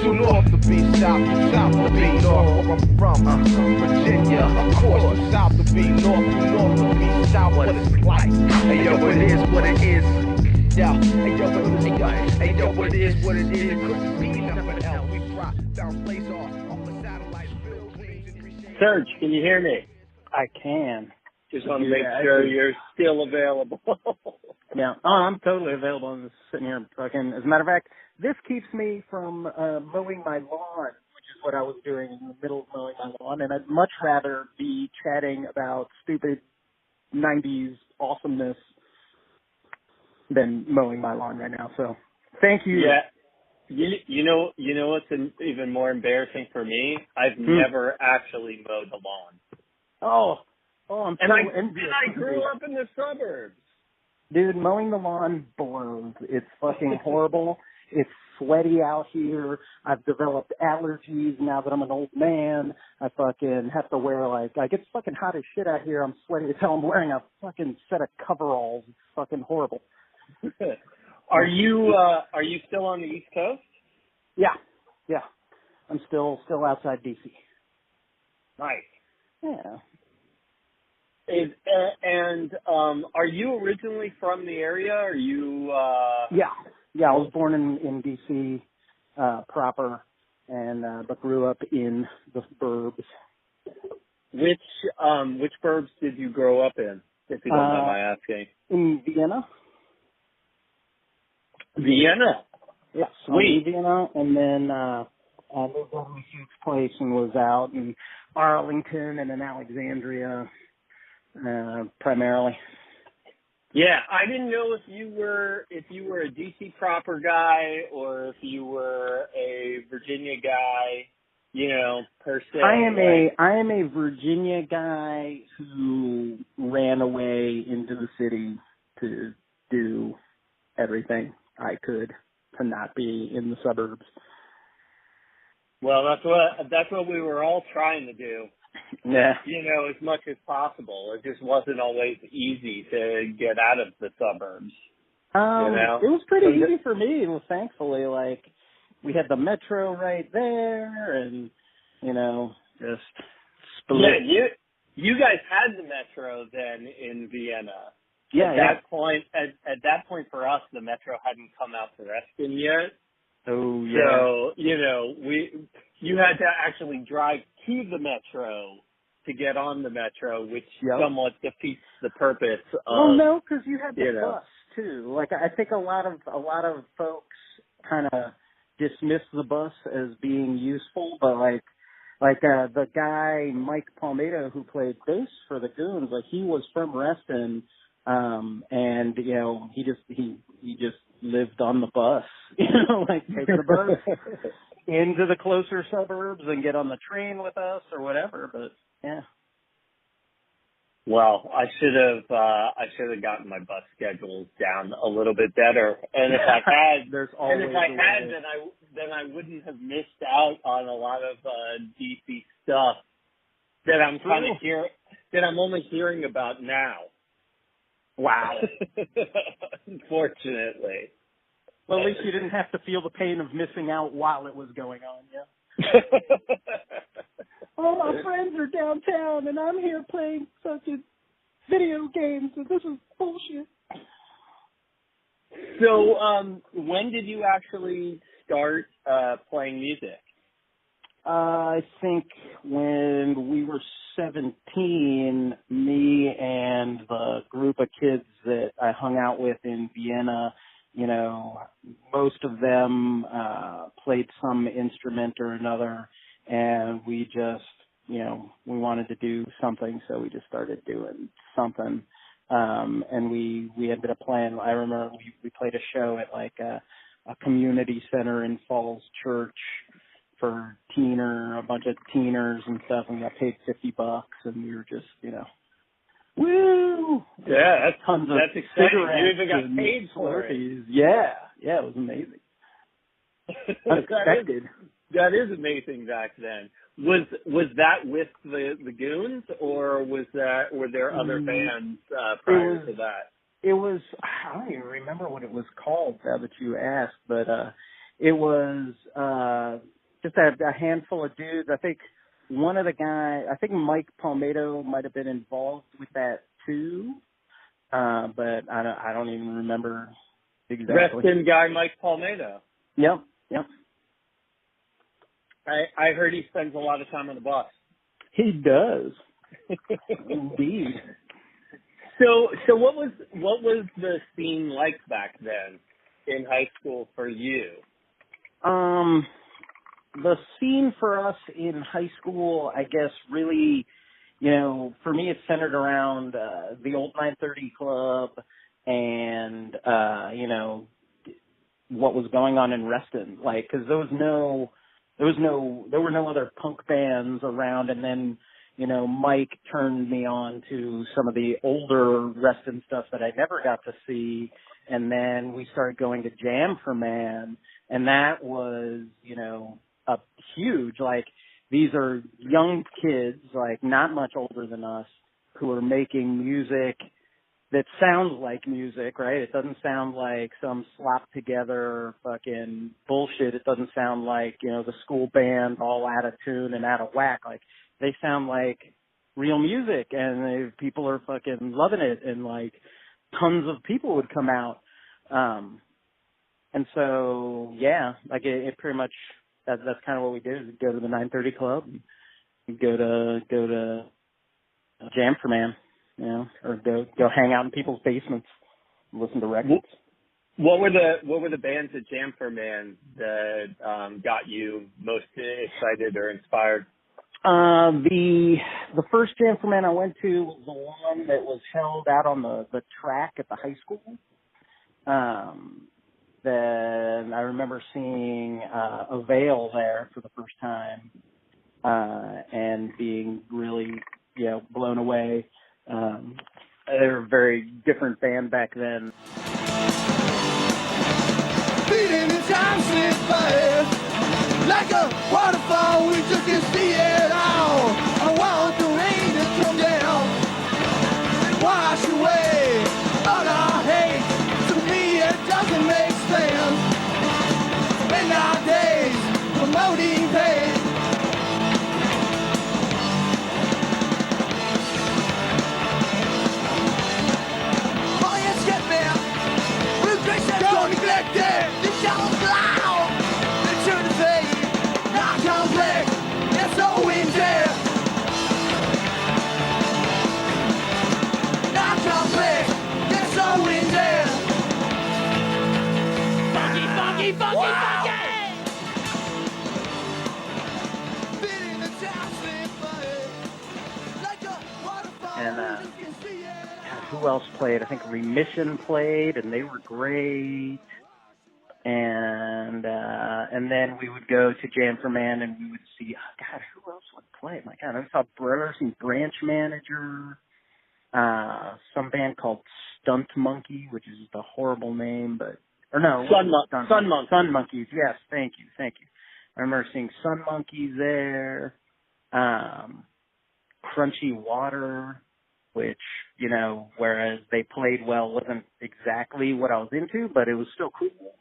too north to be south, south to be north. Where I'm from, Virginia. Of course, too south to be north to be south. What it's like. Hey yo, it is what it is. Yeah, hey yo, what it is, what it is. It couldn't be nothing else. We found place off the satellite. Serge, can you hear me? I can. Just want to make sure you're still available. Yeah. Oh, I'm totally available. I'm just sitting here fucking. As a matter of fact, this keeps me from mowing my lawn, which is what I was doing in the middle of mowing my lawn, and I'd much rather be chatting about stupid 90s awesomeness than mowing my lawn right now. So, thank you. Yeah. You know what's even more embarrassing for me? I've never actually mowed the lawn. I'm and so envious. I grew up in the suburbs. Dude, mowing the lawn blows. It's fucking horrible. It's sweaty out here. I've developed allergies now that I'm an old man. I fucking have to wear like it's fucking hot as shit out here. I'm sweaty as hell. I'm wearing a fucking set of coveralls. It's fucking horrible. Are you still on the East Coast? Yeah. I'm still outside DC. Nice. Yeah. And are you originally from the area? Are you? Yeah. I was born in DC proper, and but grew up in the burbs. Which burbs did you grow up in? If you don't mind my asking. In Vienna. Vienna. Yeah, sweet. Vienna, and then I moved over to Hugh's place and was out in Arlington and in Alexandria. Primarily. Yeah, I didn't know if you were a DC proper guy or if you were a Virginia guy, per se. I am a Virginia guy who ran away into the city to do everything I could to not be in the suburbs. Well, that's what we were all trying to do. Yeah. As much as possible. It just wasn't always easy to get out of the suburbs. It was pretty easy for me. Well, thankfully, like, we had the metro right there and, just split. Yeah, you guys had the metro then in Vienna. Yeah, At that point for us, the metro hadn't come out to Reston yet. Oh, yeah. So, you had to actually drive to the metro to get on the metro, which somewhat defeats the purpose of. Well, no, because you had the bus too. Like, I think a lot of folks kind of dismiss the bus as being useful, but like the guy Mike Palmado who played bass for the Goons, like he was from Reston, and he just lived on the bus, like take the bus into the closer suburbs and get on the train with us or whatever. But yeah. Well, I should have gotten my bus schedules down a little bit better. And if I had, then I wouldn't have missed out on a lot of DC stuff that I'm that I'm only hearing about now. Wow. Unfortunately. Well, at least you didn't have to feel the pain of missing out while it was going on, yeah. All my friends are downtown, and I'm here playing fucking video games, and this is bullshit. So, when did you actually start playing music? I think when we were 17, me and the group of kids that I hung out with in Vienna, most of them played some instrument or another, and we just, we wanted to do something, so we just started doing something. And we ended up playing, I remember we played a show at like a community center in Falls Church for a bunch of teeners and stuff, and we got paid $50, and we were just, woo! Yeah, that's exciting. Cigarettes. You even got paid for it. Yeah, it was amazing. Unexpected. That is amazing back then. Was that with the Goons, or were there other bands prior to that? It was, I don't even remember what it was called now that you asked, but it was just a handful of dudes. I think one of the guys, I think Mike Palmetto might have been involved with that too, but I don't even remember exactly. Reston guy Mike Palmetto. Yep. I heard he spends a lot of time on the bus. He does. Indeed. So what was the scene like back then in high school for you? The scene for us in high school, I guess, really, for me, it's centered around the old 930 Club and what was going on in Reston, like, because there were no other punk bands around, and then Mike turned me on to some of the older Reston stuff that I never got to see, and then we started going to Jam for Man, and that was a huge, like, these are young kids, like, not much older than us, who are making music that sounds like music, right? It doesn't sound like some slopped together fucking bullshit. It doesn't sound like, the school band all out of tune and out of whack. Like, they sound like real music, and people are fucking loving it, and like tons of people would come out. And so, yeah, like it pretty much, that's kind of what we did. We'd go to the 930 Club, and go to Jam for Man, or go hang out in people's basements, and listen to records. What were the bands at Jam for Man that got you most excited or inspired? The first Jam for Man I went to was the one that was held out on the track at the high school. Then I remember seeing Avail there for the first time, and being really, blown away. They were a very different band back then. Beating the time slip by like a waterfall, we just can see it all. I want the rain to come down and wash away all our hate. To me it doesn't make sense. Spend our days promoting pain. Boy, it's get me. We'll grace and don't neglect it. The shallows loud. The truth is fake. Not complex. It's so in there. Not complex. It's so in there. Funky, funky, funky, wow. Funky. Beating the town slip by like a waterfall. And who else played? I think Remission played, and they were great. And then we would go to Jam for Man, and we would see, God, who else would play? My God, I saw Brothers and Branch Manager, some band called Stunt Monkey, which is a horrible name, but, or no. Sun Monkeys, yes, thank you. I remember seeing Sun Monkeys there, Crunchy Water, which, whereas they played well, wasn't exactly what I was into, but it was still cool.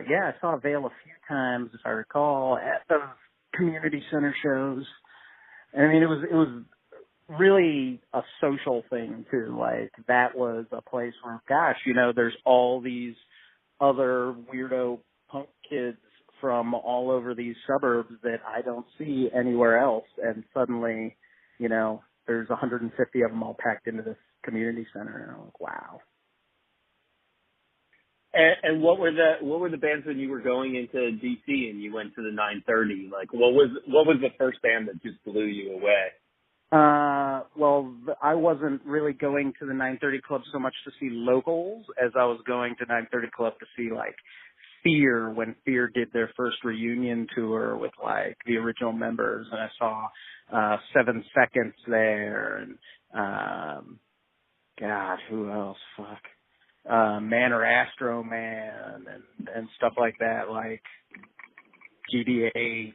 Yeah, I saw Avail a few times, if I recall, at those community center shows. And I mean, it was really a social thing too. Like, that was a place where, gosh, there's all these other weirdo punk kids from all over these suburbs that I don't see anywhere else, and suddenly, there's 150 of them all packed into this community center, and I'm like, wow. And what were the bands when you were going into DC and you went to the 930? Like, what was the first band that just blew you away? Well, I wasn't really going to the 930 Club so much to see locals as I was going to 930 Club to see, like, Fear, when Fear did their first reunion tour with, like, the original members, and I saw 7 Seconds there, and God, who else? Fuck. Man or Astro Man and stuff like that, like GDH.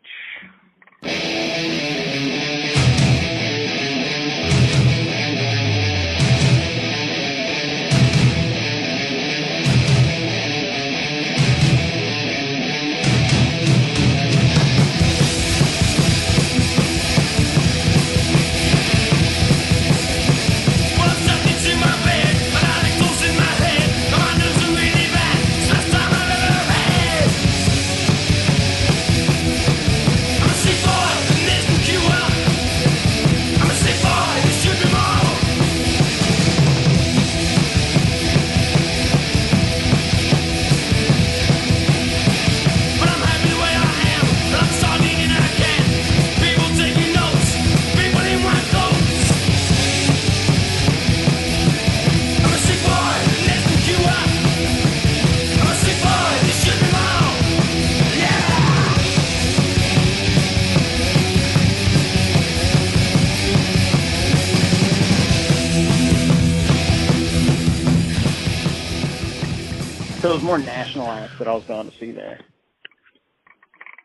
So it was more national acts that I was going to see there.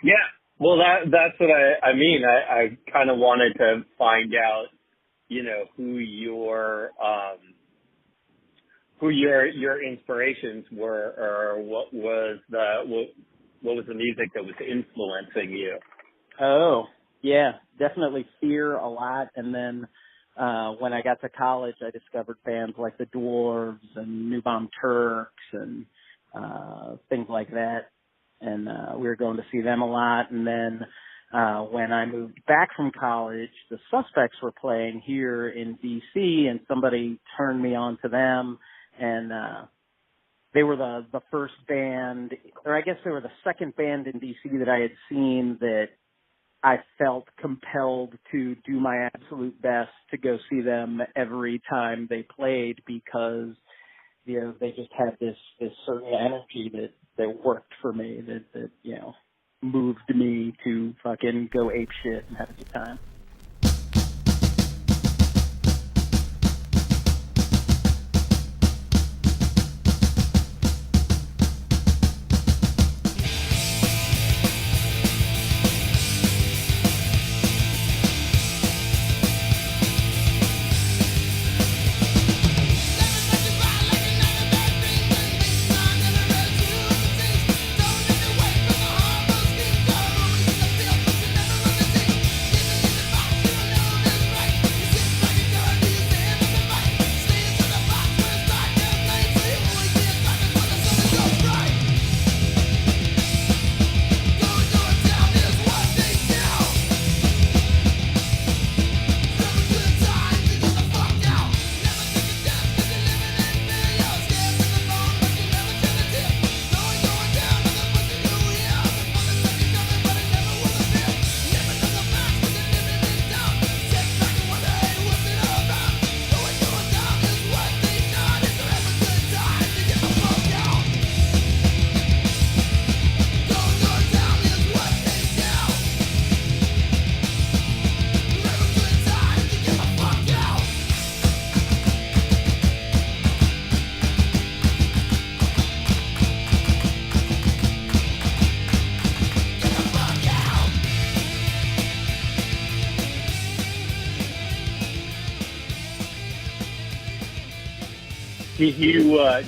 Yeah. Well, that's what I mean. I kind of wanted to find out, who your inspirations were, or what was the music that was influencing you? Oh, yeah, definitely Fear a lot. And then when I got to college, I discovered bands like the Dwarves and New Bomb Turks and things like that. And we were going to see them a lot. And then when I moved back from college, the Suspects were playing here in D.C., and somebody turned me on to them. And they were the first band, or I guess they were the second band in D.C. that I had seen that I felt compelled to do my absolute best to go see them every time they played, because they just had this certain energy that worked for me, that moved me to fucking go ape shit and have a good time.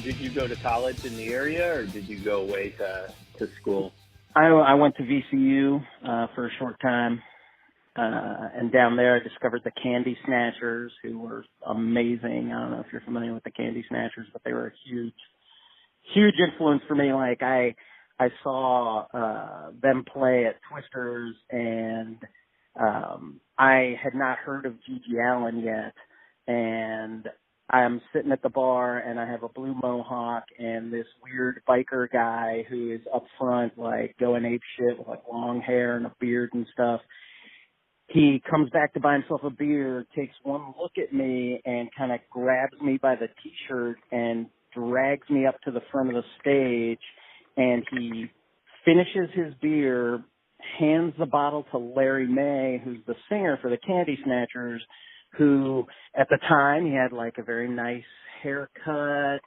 Did you go to college in the area, or did you go away to school? I went to VCU for a short time, and down there I discovered the Candy Snatchers, who were amazing. I don't know if you're familiar with the Candy Snatchers, but they were a huge influence for me. Like I saw them play at Twisters, and I had not heard of Gigi Allen yet, and I'm sitting at the bar, and I have a blue mohawk, and this weird biker guy who is up front, like, going ape shit with, like, long hair and a beard and stuff. He comes back to buy himself a beer, takes one look at me, and kind of grabs me by the T-shirt and drags me up to the front of the stage, and he finishes his beer, hands the bottle to Larry May, who's the singer for the Candy Snatchers, who at the time he had like a very nice haircut,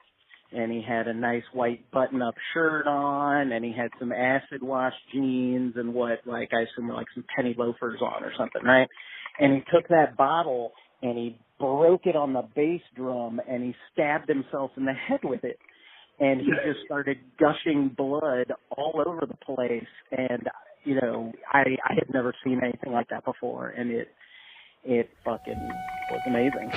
and he had a nice white button-up shirt on, and he had some acid wash jeans and what, like, I assume were like some penny loafers on or something, right? And he took that bottle and he broke it on the bass drum, and he stabbed himself in the head with it. And he just started gushing blood all over the place. And, I had never seen anything like that before, and it fucking was amazing.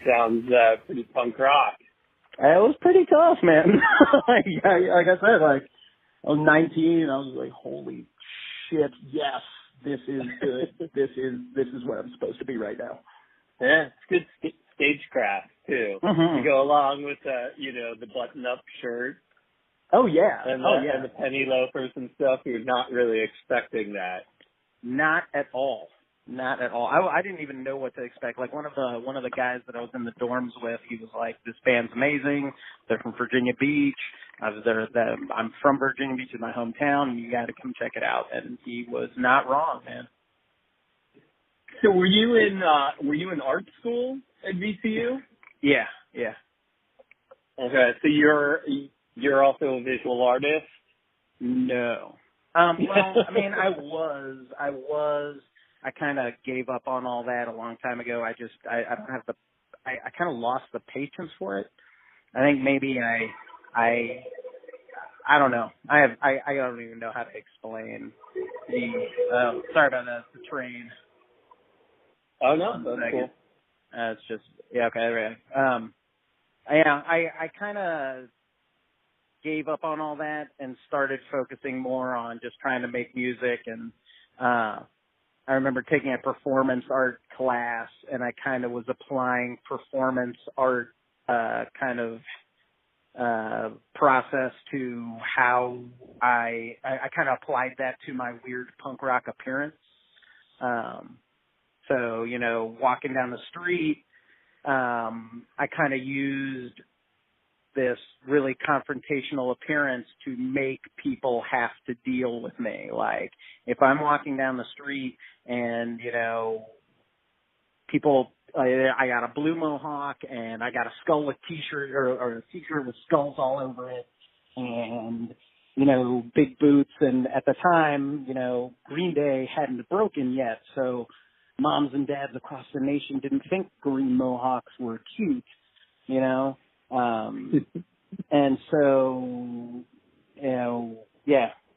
Sounds pretty punk rock. It was pretty tough, man. like I said, like I was 19. I was like, holy shit, yes, this is good. this is where I'm supposed to be right now. Yeah, it's good stagecraft too. Mm-hmm. To go along with the button-up shirt. Oh yeah, and the penny loafers and stuff. You're not really expecting that. Not at all. Not at all. I didn't even know what to expect. Like one of the guys that I was in the dorms with, he was like, "This band's amazing. They're from Virginia Beach. I'm from Virginia Beach, in my hometown, and you got to come check it out." And he was not wrong, man. So were you in art school at VCU? Yeah. Okay, so you're also a visual artist? No. Well, I mean, I was. I kind of gave up on all that a long time ago. I don't have I kind of lost the patience for it. I think maybe I don't know. I don't even know how to explain sorry about that. It's the train. Oh no, that's cool. It's just okay. I kind of gave up on all that and started focusing more on just trying to make music. And I remember taking a performance art class, and I kind of was applying performance art kind of process to how I kind of applied that to my weird punk rock appearance. So, walking down the street, I kind of used this really confrontational appearance to make people have to deal with me. Like, if I'm walking down the street and, people, I got a blue mohawk and I got a skull with t-shirt or a t-shirt with skulls all over it and, big boots. And at the time, Green Day hadn't broken yet. So moms and dads across the nation didn't think green mohawks were cute, and so,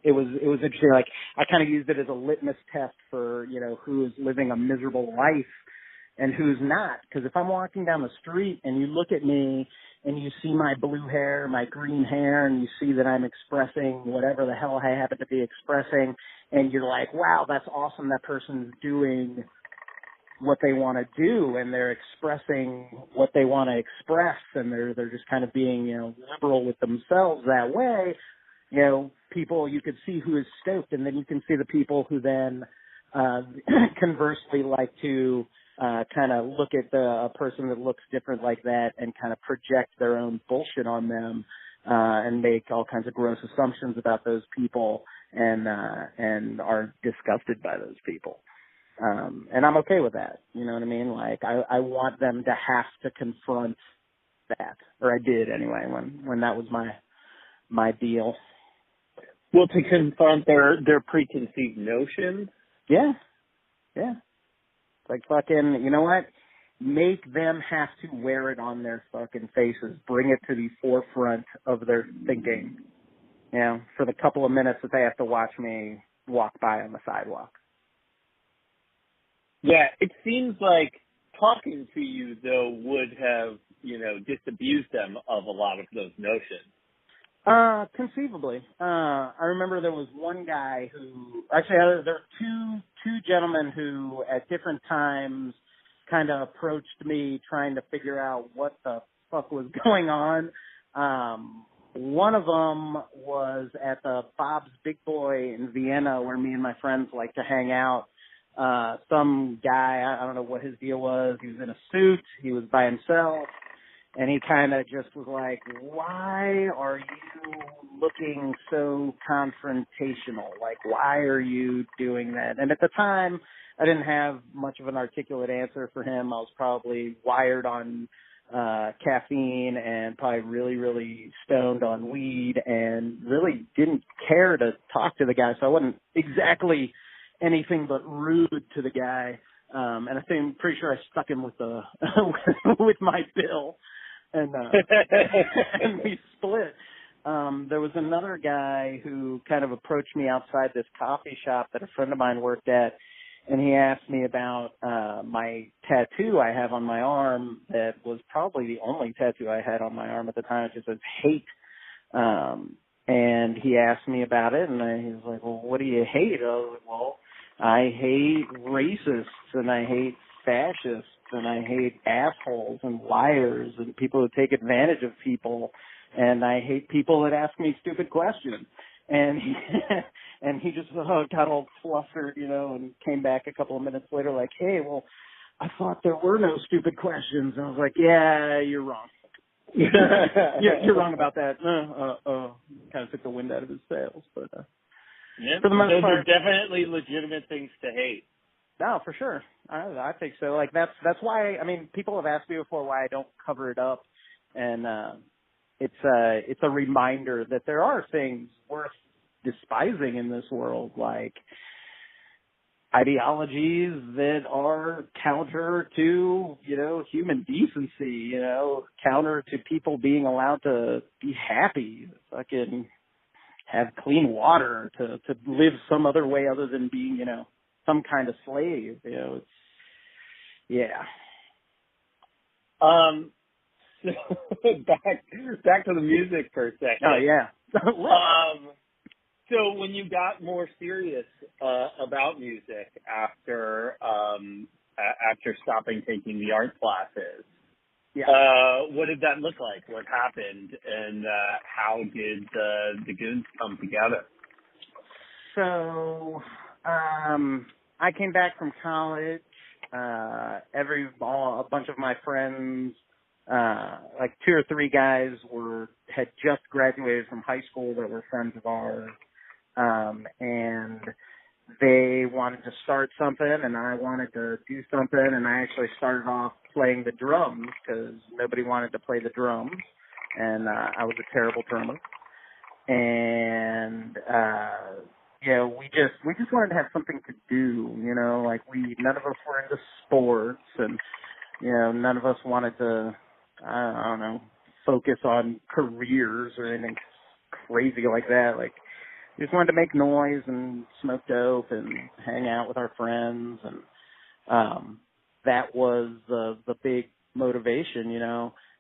it was interesting. Like, I kind of used it as a litmus test for, who is living a miserable life and who's not. Because if I'm walking down the street and you look at me and you see my blue hair, my green hair, and you see that I'm expressing whatever the hell I happen to be expressing, and you're like, wow, that's awesome, that person's doing what they want to do, and they're expressing what they want to express, and they're just kind of being, liberal with themselves that way. People, you could see who is stoked, and then you can see the people who then conversely like to kind of look at a person that looks different like that and kind of project their own bullshit on them and make all kinds of gross assumptions about those people and are disgusted by those people. And I'm okay with that. You know what I mean? Like, I want them to have to confront that, or I did anyway, when that was my deal. Well, to confront their preconceived notions? Yeah. It's like, fucking, you know what? Make them have to wear it on their fucking faces. Bring it to the forefront of their thinking, for the couple of minutes that they have to watch me walk by on the sidewalk. Yeah, it seems like talking to you, though, would have, disabused them of a lot of those notions. Conceivably. I remember there was one guy who, actually, there were two gentlemen who at different times kind of approached me trying to figure out what the fuck was going on. One of them was at the Bob's Big Boy in Vienna, where me and my friends like to hang out. Some guy, I don't know what his deal was. He was in a suit. He was by himself. And he kind of just was like, why are you looking so confrontational? Like, why are you doing that? And at the time, I didn't have much of an articulate answer for him. I was probably wired on caffeine and probably really, really stoned on weed and really didn't care to talk to the guy. So I wasn't exactly anything but rude to the guy. And I'm pretty sure I stuck him with with my bill. And and we split. There was another guy who kind of approached me outside this coffee shop that a friend of mine worked at, and he asked me about my tattoo I have on my arm that was probably the only tattoo I had on my arm at the time. It just says hate. And he asked me about it, and he was like, well, what do you hate? I was like, well, I hate racists, and I hate fascists, and I hate assholes and liars and people who take advantage of people, and I hate people that ask me stupid questions. And he just got all flustered, and came back a couple of minutes later like, hey, well, I thought there were no stupid questions. And I was like, yeah, you're wrong. Yeah, you're wrong about that. Kind of took the wind out of his sails, but for the most part, those are definitely legitimate things to hate. No, for sure. I think so. Like that's why. I mean, people have asked me before why I don't cover it up, and it's a reminder that there are things worth despising in this world, like ideologies that are counter to, human decency, counter to people being allowed to be happy, fucking have clean water, to live some other way other than being, some kind of slave, it's, yeah. Back to the music for a second. Oh, yeah. So when you got more serious about music after stopping taking the art classes, what did that look like? What happened, and how did the Goons come together? So I came back from college. A bunch of my friends, like 2 or 3 guys, had just graduated from high school that were friends of ours. And they wanted to start something, and I wanted to do something, and I actually started off playing the drums because nobody wanted to play the drums, and I was a terrible drummer. And we just wanted to have something to do, like none of us were into sports, and none of us wanted to, I don't know, focus on careers or anything crazy like that. Like, we just wanted to make noise and smoke dope and hang out with our friends, and that was the big motivation,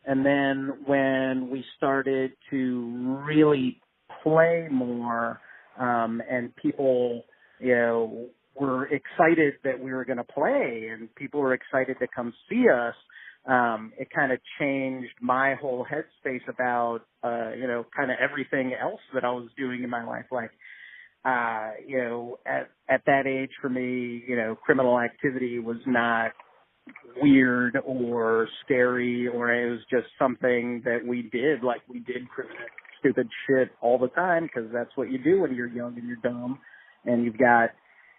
And then when we started to really play more, and people, were excited that we were going to play, and people were excited to come see us, it kind of changed my whole headspace about, kind of everything else that I was doing in my life. Like, at that age for me, criminal activity was not weird or scary, or it was just something that we did. Like, we did stupid shit all the time because that's what you do when you're young and you're dumb and you've got,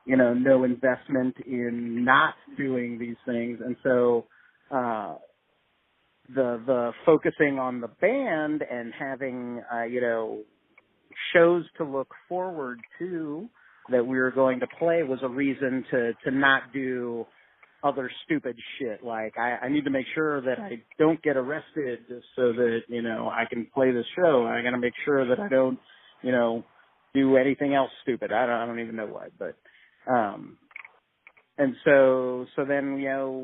no investment in not doing these things. And so, the focusing on the band and having, shows to look forward to that we were going to play was a reason to not do other stupid shit. Like, I need to make sure that I don't get arrested just so that, I can play this show. I got to make sure that I don't, do anything else stupid. I don't even know what, but, and so then,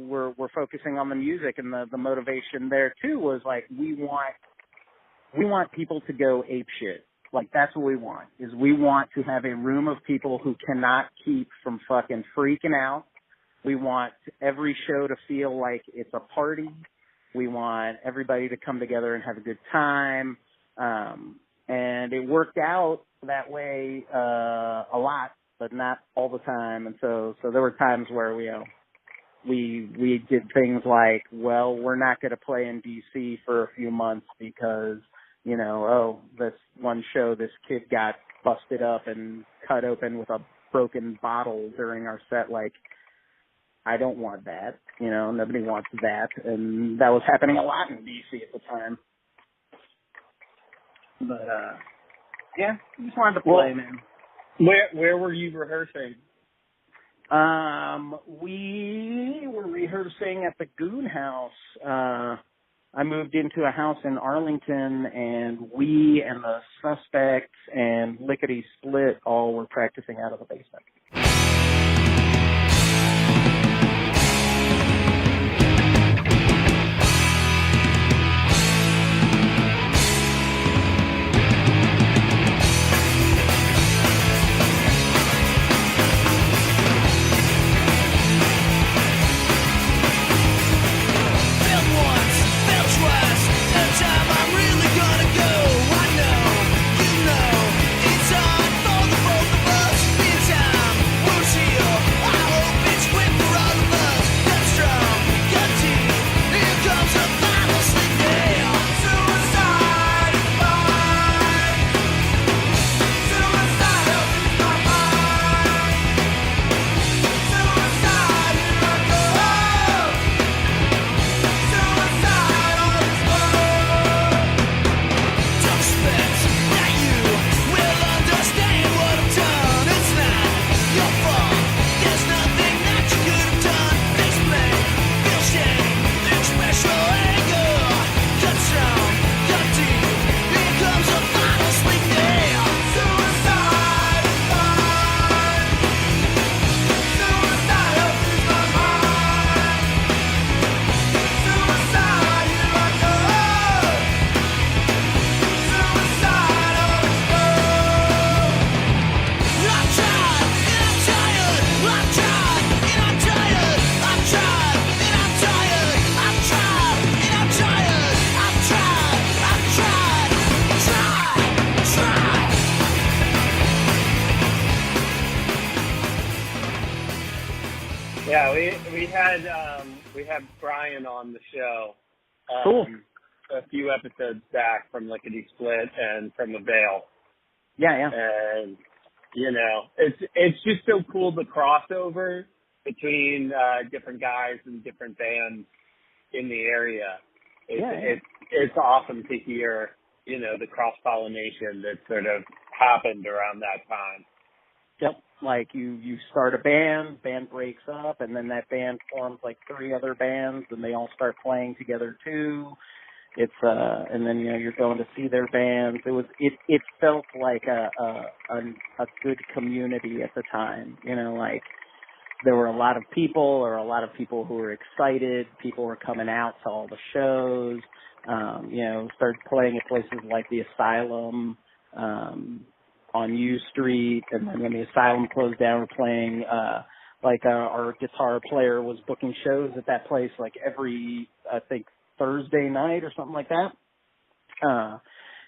we're focusing on the music, and the motivation there too was like, we want people to go ape shit. Like, that's what we want, is we want to have a room of people who cannot keep from fucking freaking out. We want every show to feel like it's a party. We want everybody to come together and have a good time. And it worked out that way a lot, but not all the time. And so there were times where we did things like, well, we're not going to play in DC for a few months because, this one show, this kid got busted up and cut open with a broken bottle during our set. Like, I don't want that. Nobody wants that. And that was happening a lot in DC at the time. But, yeah, I just wanted to play, man. Where were you rehearsing? We were rehearsing at the Goon house. I moved into a house in Arlington, and we and the Suspects and Lickety Split all were practicing out of the basement. had Brian on the show. Cool. A few episodes back from Lickety Split and from the Veil. Yeah. And it's just so cool the crossover between different guys and different bands in the area. It's awesome to hear, the cross-pollination that sort of happened around that time. Yep. Like you start a band breaks up, and then that band forms like 3 other bands, and they all start playing together too. It's and then you're going to see their bands. It felt like a good community at the time. Like there were a lot of people who were excited. People were coming out to all the shows. Started playing at places like the Asylum on U Street, and then when the Asylum closed down, we're playing. Our guitar player was booking shows at that place like every, I think, Thursday night or something like that.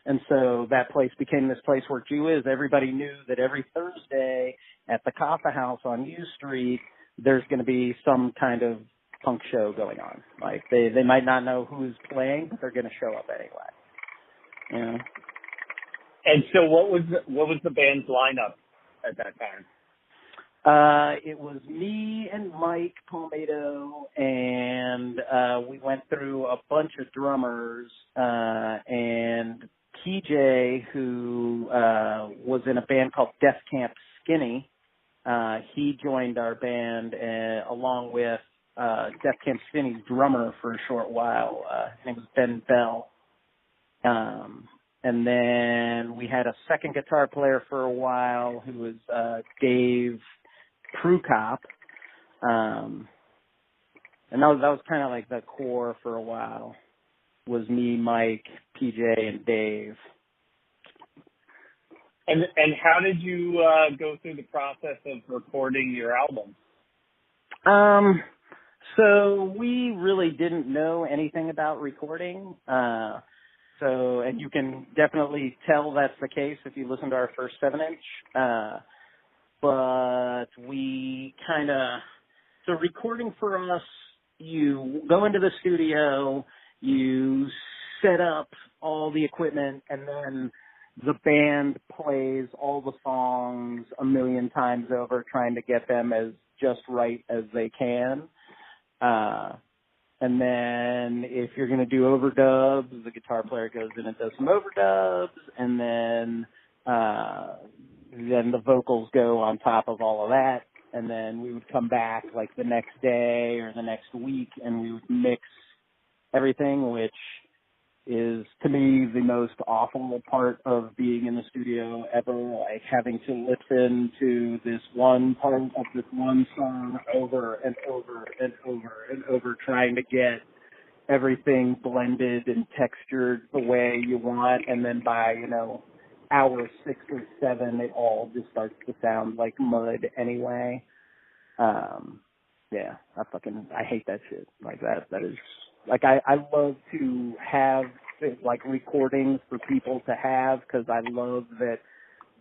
And so that place became this place where Jew is. Everybody knew that every Thursday at the Coffee House on U Street, there's going to be some kind of punk show going on. Like they might not know who's playing, but they're going to show up anyway. And so what was the band's lineup at that time? It was me and Mike Palmetto, and we went through a bunch of drummers, and TJ, who was in a band called Death Camp Skinny, he joined our band along with Death Camp Skinny's drummer for a short while. His name was Ben Bell. And then we had a second guitar player for a while who was Dave Prukop. And that was kind of like the core for a while. Was me, Mike, PJ, and Dave. And how did you go through the process of recording your album? So we really didn't know anything about recording. And you can definitely tell that's the case if you listen to our first 7-inch. But we so recording for us, you go into the studio, you set up all the equipment, and then the band plays all the songs a million times over, trying to get them as just right as they can. And then if you're going to do overdubs, the guitar player goes in and does some overdubs, and then the vocals go on top of all of that, and then we would come back like the next day or the next week, and we would mix everything, which is, to me, the most awful part of being in the studio ever, like having to listen to this one part of this one song over and over and over and over, trying to get everything blended and textured the way you want, and then by, hour 6 or 7, it all just starts to sound like mud anyway. I hate that shit. Like that is, like, I love to have, like, recordings for people to have, because I love that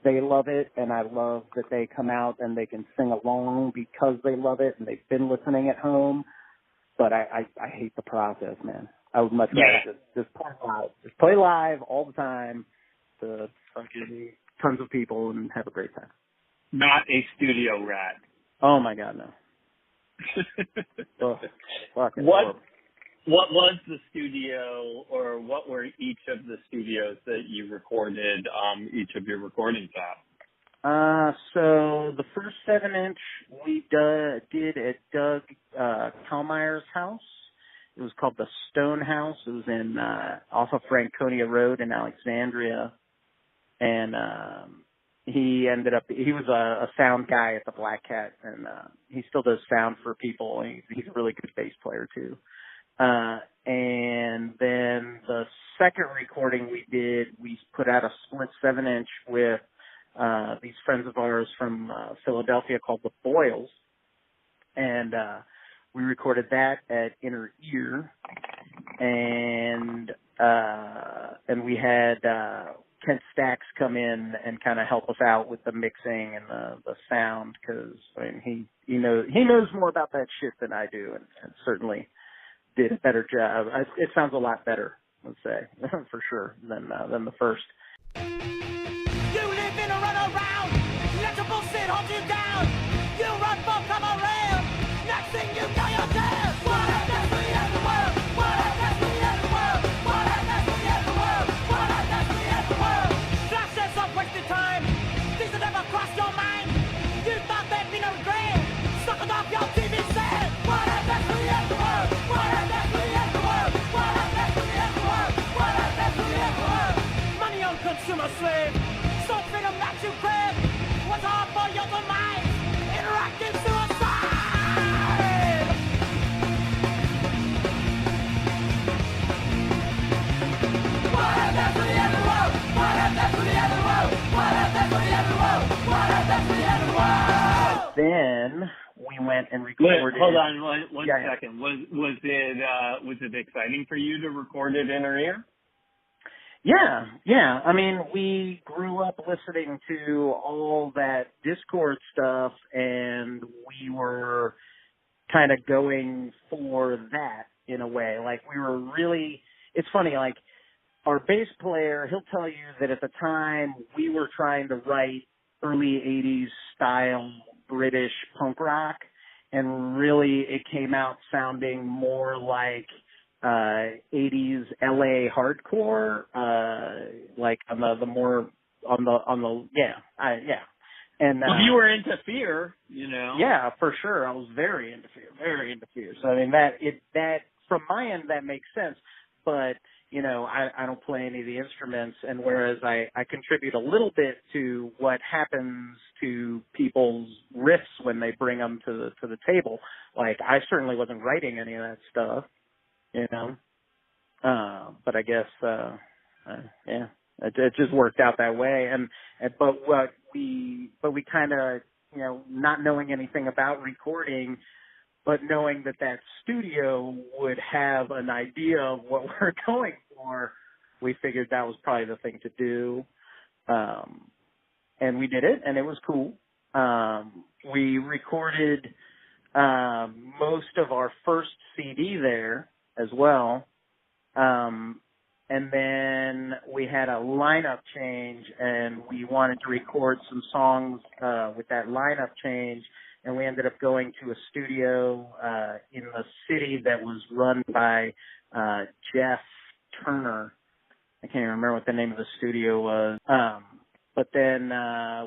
they love it, and I love that they come out and they can sing along because they love it and they've been listening at home. But I hate the process, man. I would much rather just play live. Just play live all the time to fucking tons of people and have a great time. Not a studio rat. Oh my God, no. Fucking What was the studio, or what were each of the studios that you recorded each of your recordings at? So the first 7-inch we did at Doug Kalmeyer's house. It was called the Stone House. It was in off of Franconia Road in Alexandria, and he was a sound guy at the Black Cat, and he still does sound for people. He's a really good bass player too. And then the second recording we did, we put out a split 7-inch with these friends of ours from Philadelphia called the Boyles, and we recorded that at Inner Ear, and we had Kent Stacks come in and kind of help us out with the mixing and the sound, because he knows more about that shit than I do, and certainly did a better job. It sounds a lot better, let's say, for sure, than the first. You live in a runaround, let the bullshit hold you down. You run for cover rail, next thing you know you're dead. What a destiny in the world, what a destiny in the world, what a destiny in the world, what a destiny in the world. Flashes of wasted time, things that never crossed your mind. You thought there'd be no regret, sucking off your TV set. What a destiny in the world, what a destiny in the world, what a destiny in the world, what a destiny in the world. Money on consumer slave, so freedom that you crave. What's hard for your demise? Interactive suicide. What a destiny in the world, what a destiny in the world, what a destiny in the world, what a destiny in the world. Then we went and recorded. Wait, hold on one second. Was it exciting for you to record it in her ear? Yeah. I mean, we grew up listening to all that Discord stuff, and we were kind of going for that in a way. Like, we were really, it's funny, like, our bass player, he'll tell you that at the time we were trying to write early 80s style British punk rock, and really it came out sounding more like 80s LA hardcore, like on the more on the And well, you were into Fear, you know. Yeah, for sure. I was very into Fear. So I mean that from my end that makes sense, but you know, I don't play any of the instruments, and whereas I contribute a little bit to what happens to people's riffs when they bring them to the table. Like, I certainly wasn't writing any of that stuff, you know. But I guess it just worked out that way. But we kind of, you know, not knowing anything about recording, but knowing that studio would have an idea of what we're going for, we figured that was probably the thing to do. And we did it, and it was cool. We recorded most of our first CD there as well. And then we had a lineup change, and we wanted to record some songs with that lineup change. And we ended up going to a studio in the city that was run by Jeff Turner. I can't even remember what the name of the studio was. But then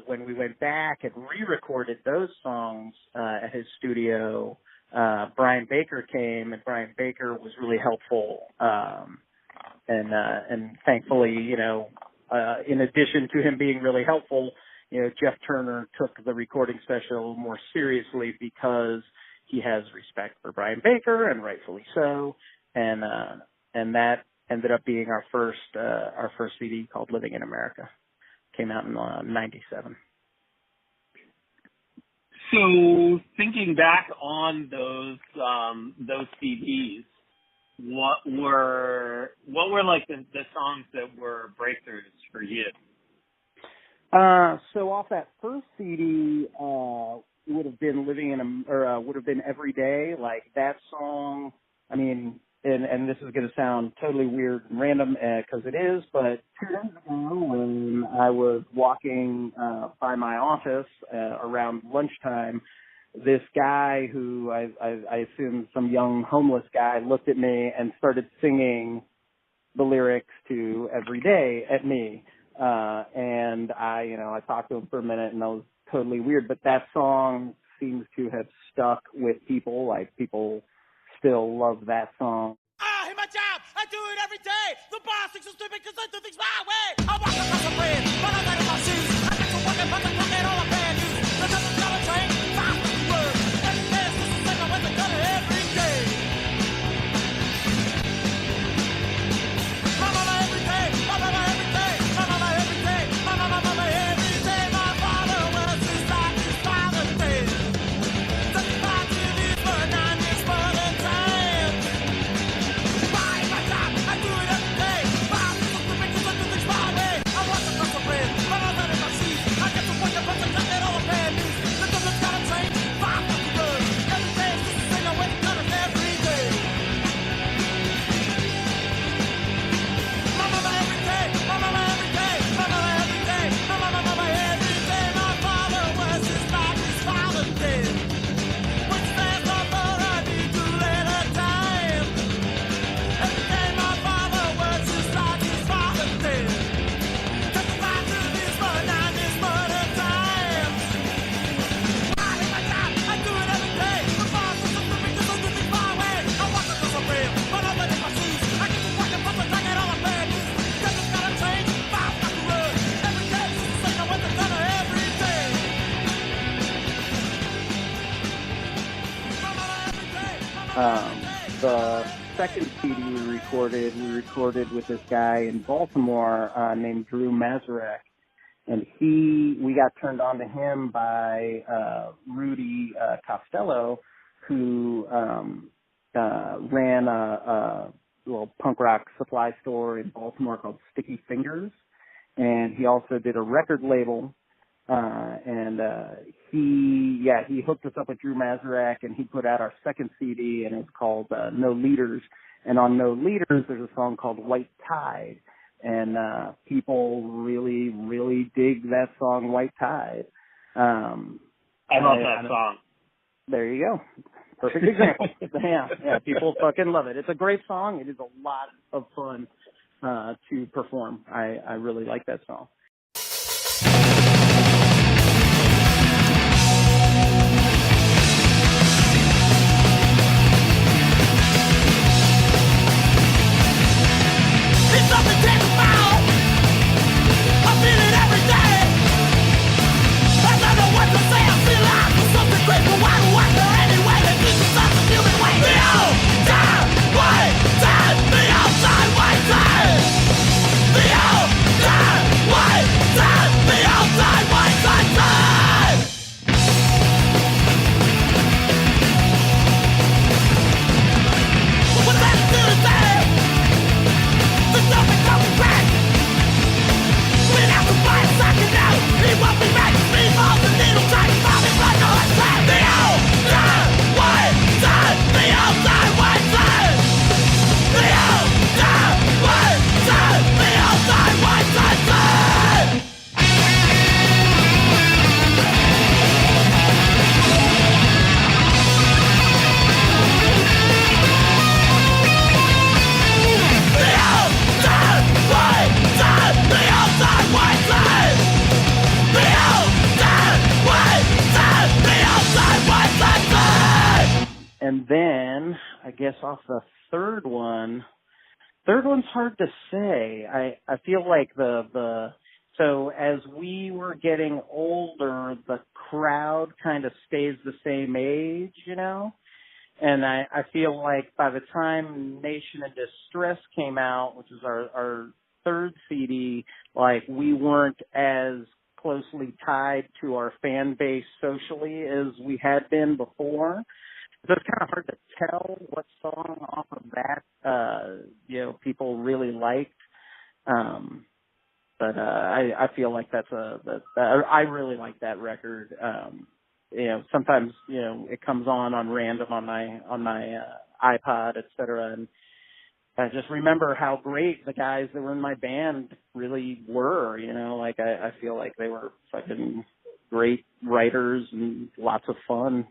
when we went back and re-recorded those songs at his studio, Brian Baker came, and Brian Baker was really helpful. And thankfully, you know, in addition to him being really helpful, you know, Jeff Turner took the recording session a little more seriously because he has respect for Brian Baker, and rightfully so. And that ended up being our first CD called Living in America. Came out in '97. So thinking back on those CDs, what were like the songs that were breakthroughs for you? So off that first CD, would have been would have been Every Day. Like, that song, I mean, and this is going to sound totally weird and random, because it is, but 2 days ago when I was walking by my office around lunchtime, this guy who I assume some young homeless guy looked at me and started singing the lyrics to Every Day at me. And I talked to him for a minute, and that was totally weird, but that song seems to have stuck with people. Like, people still love that song. I hate my job. I do it every day. The boss thinks I'm stupid because I do things my way. I walk across the bridge, but I'm not in my shoes. I got to work and put the clock in all the bad news. The doesn't got a train, fast with the word. Every day is just the same. I went to gun every day. My mama every day. My mama every day. My mama every day. My mama every day. My father was his life, his father's day. Just 5 years, but 9 years for the time. Why my job? I do it every day. Boss is so stupid because I do things my way. I walk across the bridge, but I'm not in my shoes. I get to work and put the second CD we recorded with this guy in Baltimore named Drew Mazurek. And we got turned on to him by Rudy Costello, who ran a little punk rock supply store in Baltimore called Sticky Fingers. And he also did a record label. He hooked us up with Drew Mazurek, and he put out our second CD, and it's called No Leaders. And on No Leaders, there's a song called White Tide. And people really, really dig that song, White Tide. I love that song. There you go. Perfect example. Yeah, people fucking love it. It's a great song. It is a lot of fun to perform. I really like that song. It's something to take about. I feel it every day. I don't know what to say. I feel like there's something great, but why do I care anyway? They think it's such a human way. The outside white side. The outside white side. The outside white side. The outside white side side. What's that to say? There's nothing coming back. We'd have to find a second out. He won't be back. Speedballs and needle trying to find me like a hot track. The outside white side. The outside white side. The outside white side. The outside white side side. The outside white side. The outside white side. The outside white side. The outside white side side. And then, I guess off the third one's hard to say. I feel like so as we were getting older, the crowd kind of stays the same age, you know? And I feel like by the time Nation in Distress came out, which is our third CD, like we weren't as closely tied to our fan base socially as we had been before. So it's kind of hard to tell what song off of that, people really liked. But I feel like I really like that record. Sometimes, it comes on random on my iPod, etc. And I just remember how great the guys that were in my band really were, I feel like they were fucking great writers and lots of fun.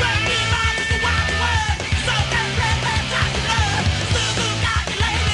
Rocky Mountains, the wild world, so that red man, talking love, still got you lady.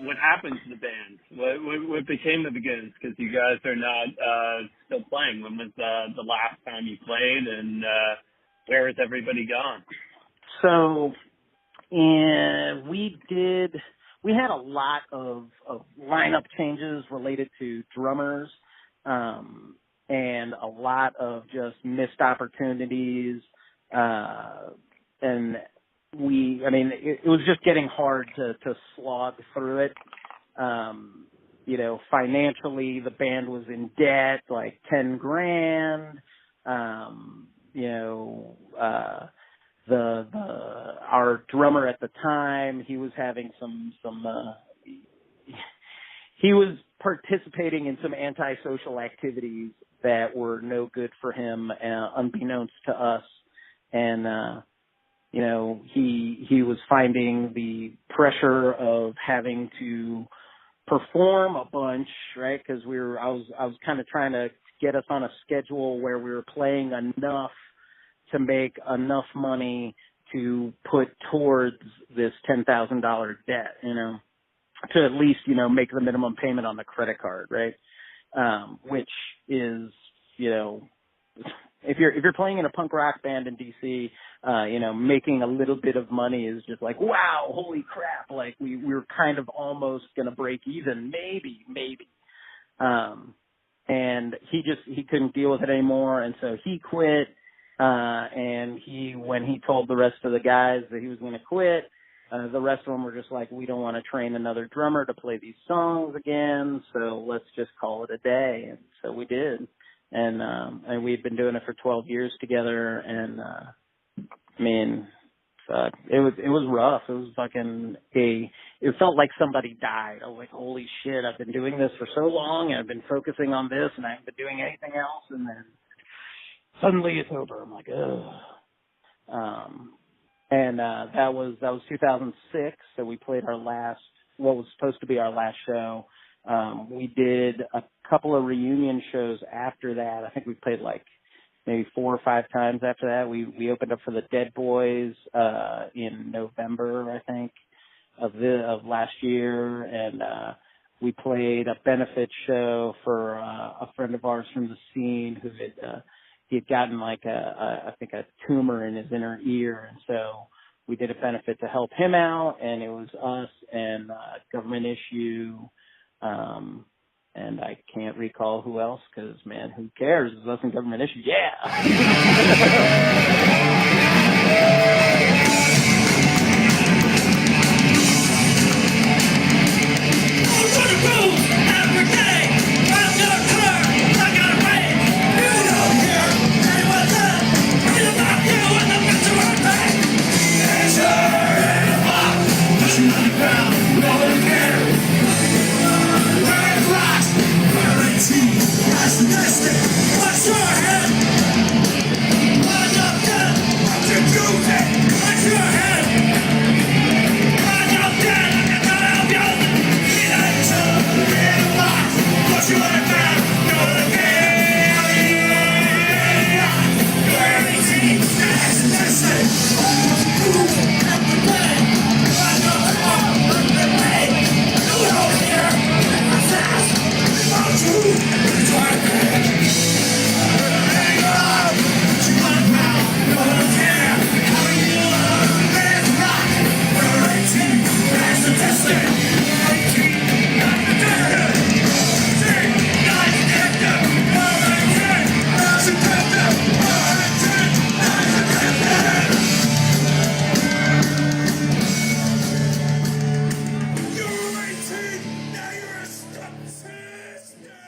what happened to the band? What became of the Goons? Because you guys are not still playing. When was the last time you played, and where has everybody gone? So, we had a lot of lineup changes related to drummers, and a lot of just missed opportunities, and it was just getting hard to slog through it. Financially, the band was in debt, like $10,000. Our drummer at the time, he was having he was participating in some antisocial activities that were no good for him, unbeknownst to us. And, he was finding the pressure of having to perform a bunch, right? Because I was kind of trying to get us on a schedule where we were playing enough to make enough money to put towards this $10,000 debt, to at least, make the minimum payment on the credit card, right? Which is, if you're playing in a punk rock band in DC, making a little bit of money is just like, wow, holy crap. Like we were kind of almost going to break even, maybe. And he couldn't deal with it anymore. And so he quit. And when he told the rest of the guys that he was going to quit, the rest of them were just like, we don't want to train another drummer to play these songs again, so let's just call it a day. And so we did. And we'd been doing it for 12 years together, and it was rough. It was it felt like somebody died. I was like, holy shit, I've been doing this for so long, and I've been focusing on this, and I haven't been doing anything else, and then suddenly it's over. I'm like, ugh. That was 2006. So we played what was supposed to be our last show. We did a couple of reunion shows after that. I think we played like maybe 4 or 5 times after that. We opened up for the Dead Boys, in November, I think, of last year. And, we played a benefit show for, a friend of ours from the scene who he had gotten like I think a tumor in his inner ear. And so we did a benefit to help him out, and it was us and Government Issue. And I can't recall who else, because, man, who cares? It's us and Government Issue. Yeah!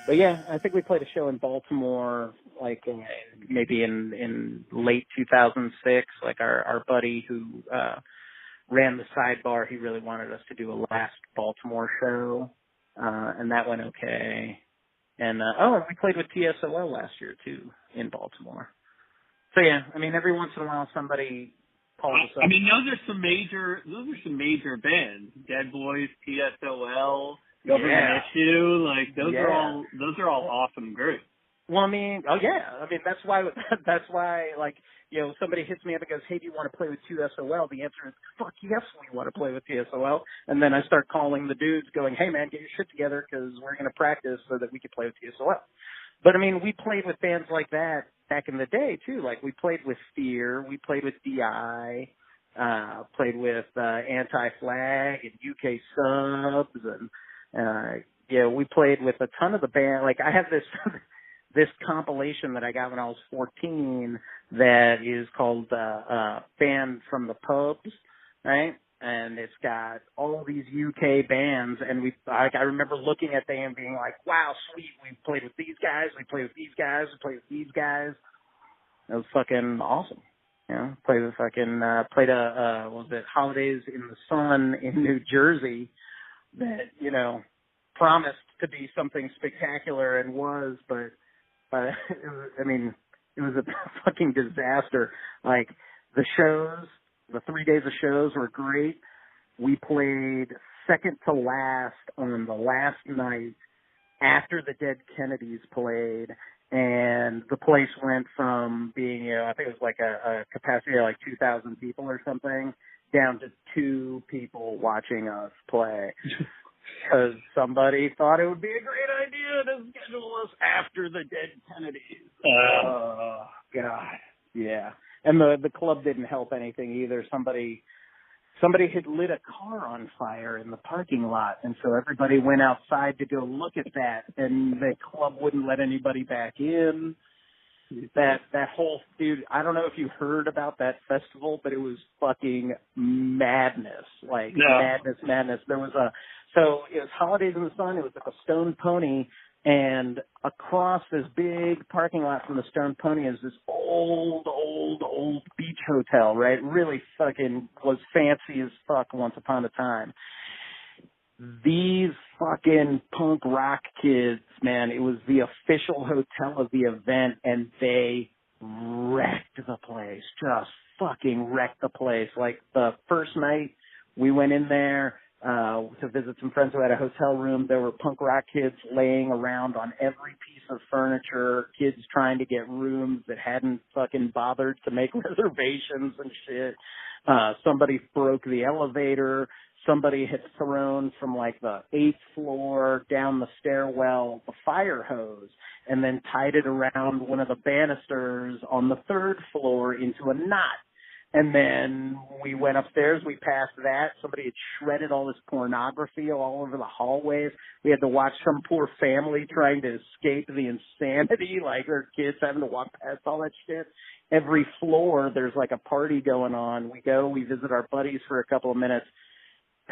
But yeah, I think we played a show in Baltimore, like maybe in late 2006. Like our buddy who ran the Sidebar, he really wanted us to do a last Baltimore show, and that went okay. And we played with TSOL last year too in Baltimore. So yeah, every once in a while somebody calls us up. Those are some major bands. Dead Boys, TSOL. Government Issue, like those are all awesome groups. Well, I mean, that's why, like, you know, somebody hits me up and goes, hey, do you want to play with 2SOL? The answer is, fuck yes, we want to play with 2SOL. And then I start calling the dudes going, hey, man, get your shit together because we're going to practice so that we can play with 2SOL. But, I mean, we played with bands like that back in the day, too. Like, we played with Fear, we played with DI, played with Anti-Flag and UK Subs, and, we played with a ton of the band. Like, I have this... this compilation that I got when I was 14 that is called Band from the Pubs, right? And it's got all these UK bands, and I remember looking at them and being like, wow, sweet, we played with these guys, we played with these guys, we played with these guys. It was fucking awesome. You know, played Holidays in the Sun in New Jersey that, you know, promised to be something spectacular and was, but it was a fucking disaster. Like, the 3 days of shows were great. We played second to last on the last night after the Dead Kennedys played, and the place went from being, you know, I think it was like a capacity of like 2,000 people or something, down to 2 people watching us play. Because somebody thought it would be a great idea to schedule us after the Dead Kennedys. Oh, God. Yeah. And the club didn't help anything either. Somebody had lit a car on fire in the parking lot, and so everybody went outside to go look at that, and the club wouldn't let anybody back in. That whole, dude, I don't know if you heard about that festival, but it was fucking madness. Like, madness. So it was Holidays in the Sun. It was like a Stone Pony, and across this big parking lot from the Stone Pony is this old beach hotel, right? Really fucking was fancy as fuck once upon a time. These fucking punk rock kids, man, it was the official hotel of the event, and they wrecked the place. Just fucking wrecked the place. Like, the first night we went in there to visit some friends who had a hotel room, there were punk rock kids laying around on every piece of furniture, kids trying to get rooms that hadn't fucking bothered to make reservations and shit. Somebody broke the elevator. Somebody had thrown from like the 8th floor down the stairwell the fire hose and then tied it around one of the banisters on the 3rd floor into a knot. And then we went upstairs, we passed that. Somebody had shredded all this pornography all over the hallways. We had to watch some poor family trying to escape the insanity, like their kids having to walk past all that shit. Every floor, there's like a party going on. We visit our buddies for a couple of minutes,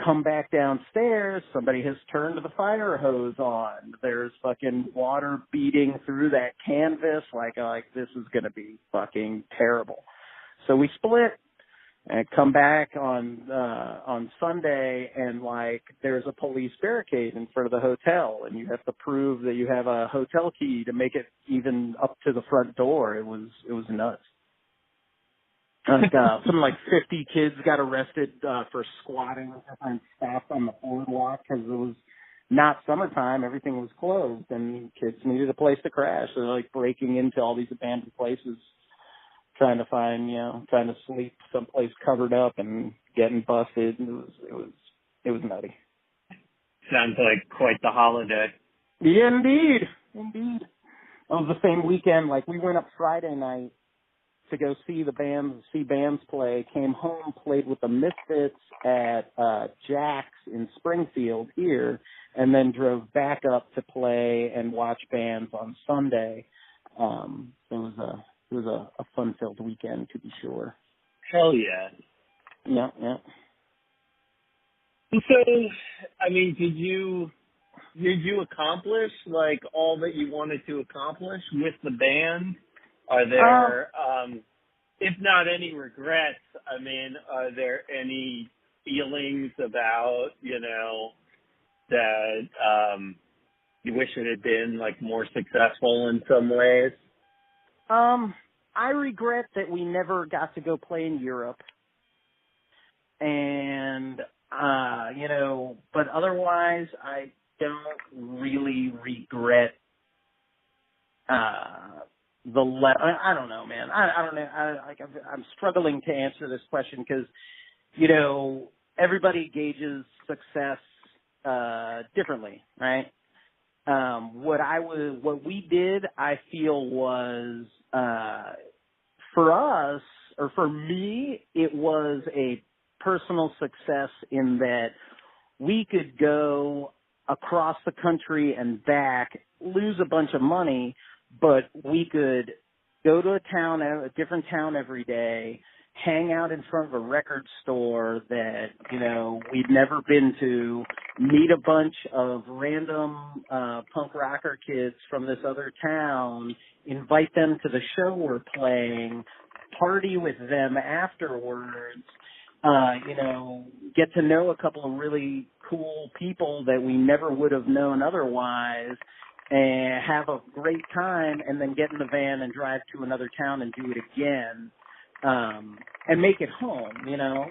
come back downstairs, somebody has turned the fire hose on. There's fucking water beating through that canvas, like this is going to be fucking terrible. So we split and come back on Sunday, and like there's a police barricade in front of the hotel, and you have to prove that you have a hotel key to make it even up to the front door. It was nuts. Like, something like 50 kids got arrested for squatting with different staff on the boardwalk because it was not summertime. Everything was closed, and kids needed a place to crash. So they're like breaking into all these abandoned places, trying to sleep someplace covered up and getting busted. It was nutty. Sounds like quite the holiday. Yeah, indeed. It was the same weekend. Like, we went up Friday night to go see bands play, came home, played with the Misfits at Jack's in Springfield here, and then drove back up to play and watch bands on Sunday. It was a fun-filled weekend, to be sure. Hell yeah. Yeah. So, I mean, did you accomplish like all that you wanted to accomplish with the band? Are there, if not any regrets, I mean, are there any feelings about, that you wish it had been like more successful in some ways? I regret that we never got to go play in Europe. And, but otherwise I don't really regret I don't know, man. I don't know. I'm struggling to answer this question because, you know, everybody gauges success differently, right? What we did, I feel was for us, or for me, it was a personal success in that we could go across the country and back, lose a bunch of money, but we could go to a different town every day, hang out in front of a record store that, you know, we'd never been to, meet a bunch of random punk rocker kids from this other town, invite them to the show we're playing, party with them afterwards, you know, get to know a couple of really cool people that we never would have known otherwise, and have a great time, and then get in the van and drive to another town and do it again, and make it home, you know,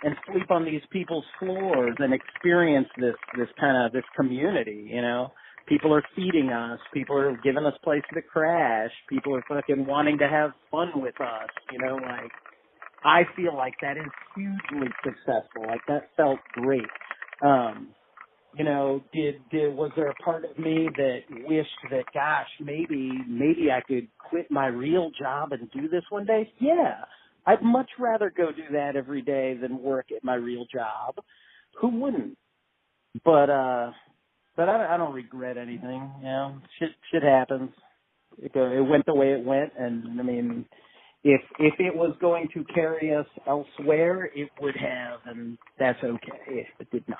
and sleep on these people's floors and experience this community, you know. People are feeding us. People are giving us places to crash. People are fucking wanting to have fun with us, you know, like, I feel like that is hugely successful. Like, that felt great. You know, was there a part of me that wished that, gosh, maybe I could quit my real job and do this one day? Yeah. I'd much rather go do that every day than work at my real job. Who wouldn't? But I don't regret anything, you know. Shit happens. It went the way it went, and I mean, if it was going to carry us elsewhere, it would have, and that's okay if it did not.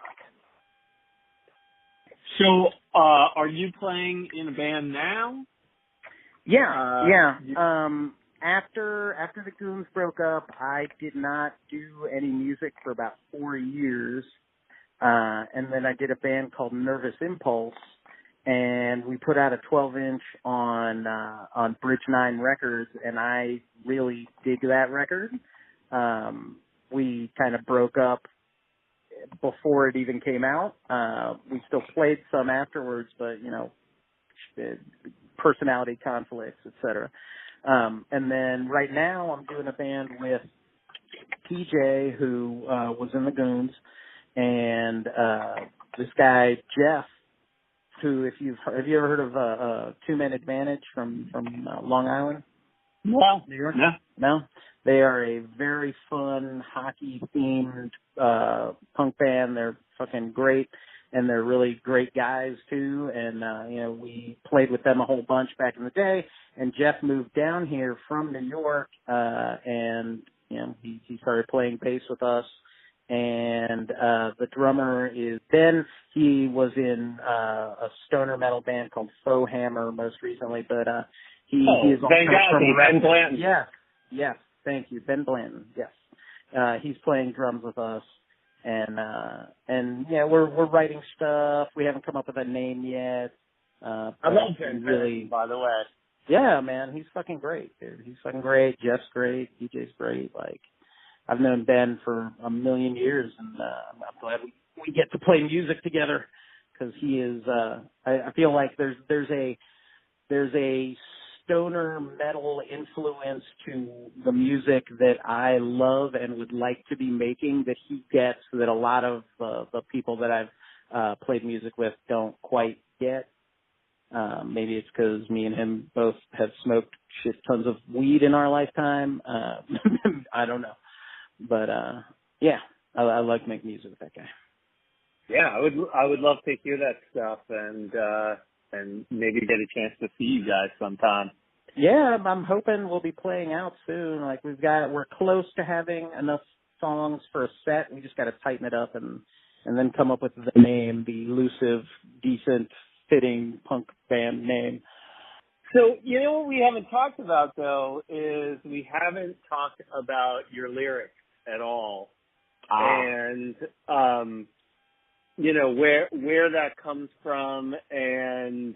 So, are you playing in a band now? Yeah. After the Goons broke up, I did not do any music for about 4 years, and then I did a band called Nervous Impulse, and we put out a 12-inch on Bridge 9 Records, and I really dig that record. We kind of broke up before it even came out. We still played some afterwards, but, you know, personality conflicts, etc. And then right now I'm doing a band with PJ, who was in the Goons, and this guy Jeff, who, have you ever heard of Two Men Advantage from Long Island? No. New York? No. No? They are a very fun hockey-themed punk band. They're fucking great, and they're really great guys, too. And, you know, we played with them a whole bunch back in the day. And Jeff moved down here from New York, and, you know, he started playing bass with us. And the drummer is Ben. He was in a stoner metal band called Faux Hammer most recently, but he is also from Ben Blanton. Yes, thank you, Ben Blanton. Yes, he's playing drums with us, and yeah, we're writing stuff. We haven't come up with a name yet. I love Ben really, by the way. Yeah, man, he's fucking great, dude. He's fucking great. Jeff's great. DJ's great. Like, I've known Ben for a million years, and I'm glad we get to play music together, because he is. I feel like there's a stoner metal influence to the music that I love and would like to be making that he gets, that a lot of the people that I've played music with don't quite get. Maybe it's because me and him both have smoked shit tons of weed in our lifetime. I don't know. But yeah, I like to make music with that guy. Yeah, I would love to hear that stuff and maybe get a chance to see you guys sometime. Yeah, I'm hoping we'll be playing out soon. Like, we're close to having enough songs for a set. We just got to tighten it up and then come up with the name, the elusive, decent, fitting punk band name. So, you know what we haven't talked about, though, is we haven't talked about your lyrics at all. And, you know, where that comes from, and,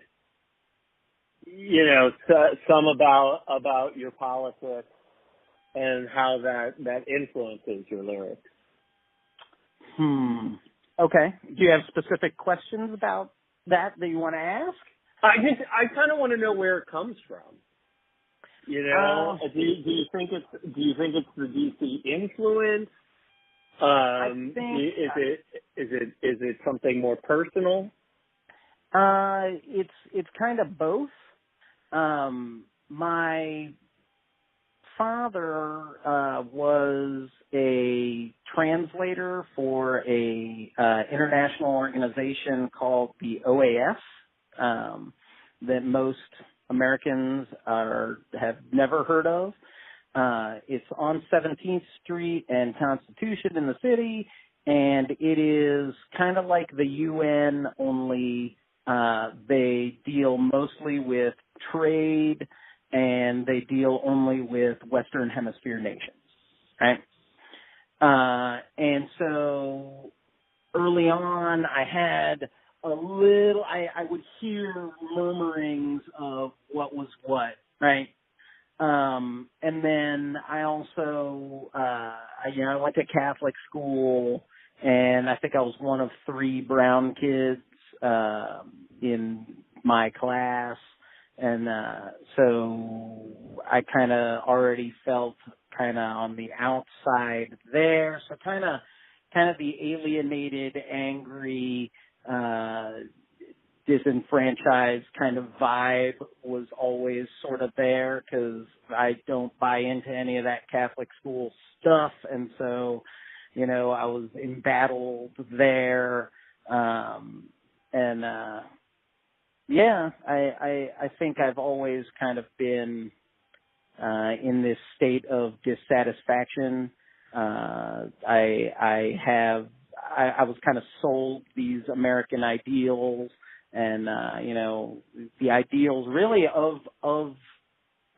you know, some about your politics and how that influences your lyrics. Okay. Do you have specific questions about that you want to ask? I kind of want to know where it comes from. You know, do you think it's the DC influence? I think is it something more personal? It's kind of both. My father was a translator for a international organization called the OAS, that most Americans have never heard of. It's on 17th Street and Constitution in the city, and it is kind of like the UN, only they deal mostly with trade, and they deal only with Western Hemisphere nations, right? And so early on, I had a little, I would hear murmurings of what was what, right? And then I also, I went to Catholic school, and I think I was one of 3 brown kids in my class, and so I kind of already felt kind of on the outside there. So kind of the alienated, angry, disenfranchised kind of vibe was always sort of there, because I don't buy into any of that Catholic school stuff. And so, you know, I was embattled there. I think I've always kind of been in this state of dissatisfaction. I was kind of sold these American ideals, and you know, the ideals really of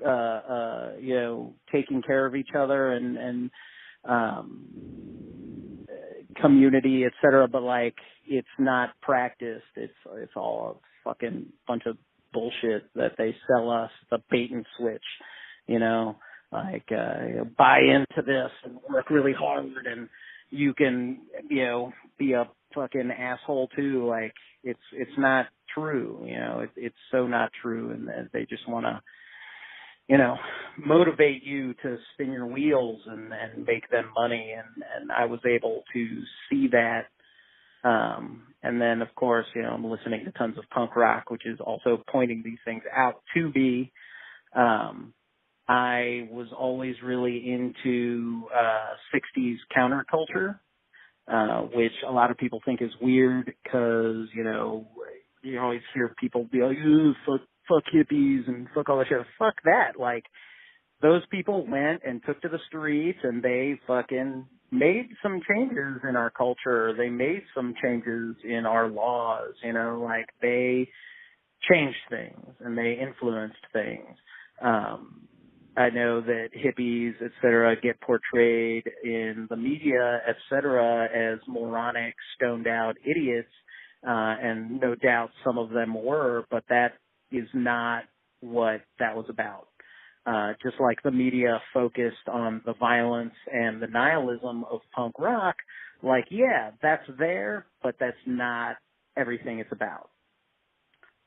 you know, taking care of each other and community, et cetera, but like, it's not practiced. It's all a fucking bunch of bullshit that they sell us, the bait and switch, you know, like buy into this and work really hard, and you can, you know, be a fucking asshole too. Like, it's not true, you know, it's so not true, and they just want to, you know, motivate you to spin your wheels and make them money. And I was able to see that. And then, of course, you know, I'm listening to tons of punk rock, which is also pointing these things out to me. I was always really into 60s counterculture, which a lot of people think is weird because, you know, you always hear people be like, fuck hippies and fuck all that shit. Fuck that. Like, those people went and took to the streets, and they fucking made some changes in our culture. They made some changes in our laws, you know, like, they changed things and they influenced things. I know that hippies, et cetera, get portrayed in the media, et cetera, as moronic, stoned out idiots, and no doubt some of them were, but that is not what that was about. Just like the media focused on the violence and the nihilism of punk rock, like, yeah, that's there, but that's not everything it's about.